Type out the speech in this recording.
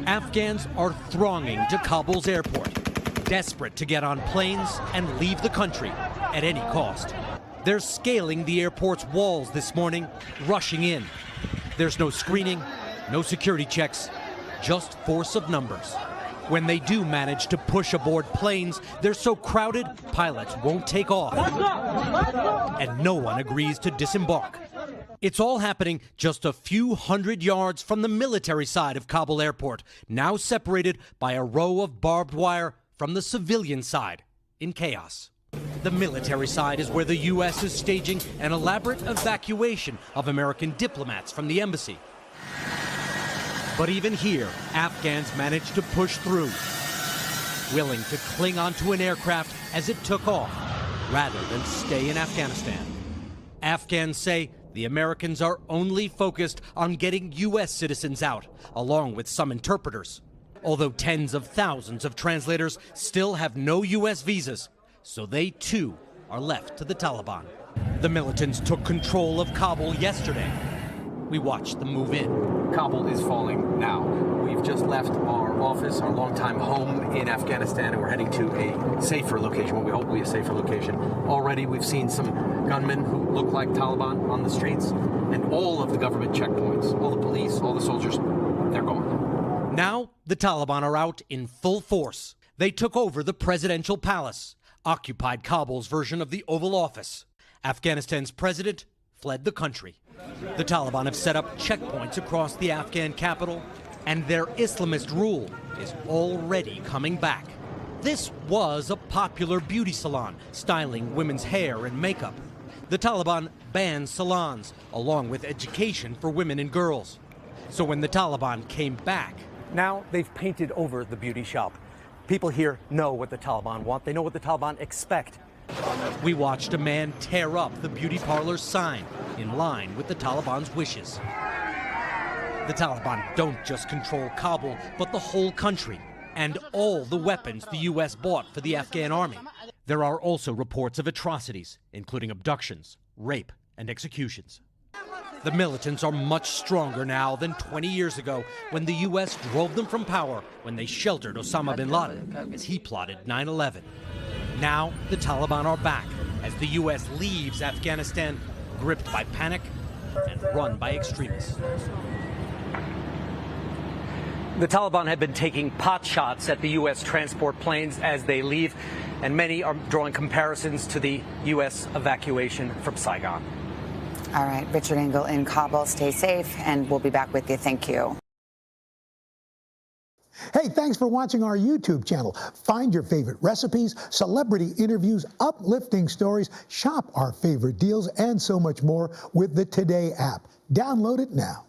Afghans are thronging to Kabul's airport, desperate to get on planes and leave the country at any cost. They're scaling the airport's walls this morning, rushing in. There's no screening, no security checks, just force of numbers. When they do manage to push aboard planes, they're so crowded, pilots won't take off. And no one agrees to disembark. It's all happening just a few hundred yards from the military side of Kabul airport, now separated by a row of barbed wire from the civilian side, in chaos. The military side is where the U.S. is staging an elaborate evacuation of American diplomats from the embassy. But even here, Afghans managed to push through, willing to cling onto an aircraft as it took off, rather than stay in Afghanistan. Afghans say the Americans are only focused on getting U.S. citizens out, along with some interpreters. Although tens of thousands of translators still have no U.S. visas, so they too are left to the Taliban. The militants took control of Kabul yesterday. We watched them move in. Kabul is falling now. We've just left our office, our longtime home in Afghanistan, and we're heading to a safer location, what we hope will be a safer location. Already we've seen some gunmen who look like Taliban on the streets, and all of the government checkpoints, all the police, all the soldiers, they're gone. Now the Taliban are out in full force. They took over the presidential palace, occupied Kabul's version of the Oval Office. Afghanistan's president fled the country. The Taliban have set up checkpoints across the Afghan capital, and their Islamist rule is already coming back. This was a popular beauty salon, styling women's hair and makeup. The Taliban banned salons, along with education for women and girls. So when the Taliban came back, now they've painted over the beauty shop. People here know what the Taliban want. They know what the Taliban expect. We watched a man tear up the beauty parlor's sign in line with the Taliban's wishes. The Taliban don't just control Kabul, but the whole country and all the weapons the U.S. bought for the Afghan army. There are also reports of atrocities, including abductions, rape, and executions. The militants are much stronger now than 20 years ago, when the U.S. drove them from power when they sheltered Osama bin Laden as he plotted 9/11. Now the Taliban are back as the U.S. leaves Afghanistan gripped by panic and run by extremists. The Taliban have been taking pot shots at the U.S. transport planes as they leave, and many are drawing comparisons to the U.S. evacuation from Saigon. All right, Richard Engel in Kabul. Stay safe, and we'll be back with you. Thank you. Hey, thanks for watching our YouTube channel. Find your favorite recipes, celebrity interviews, uplifting stories, shop our favorite deals, and so much more with the Today app. Download it now.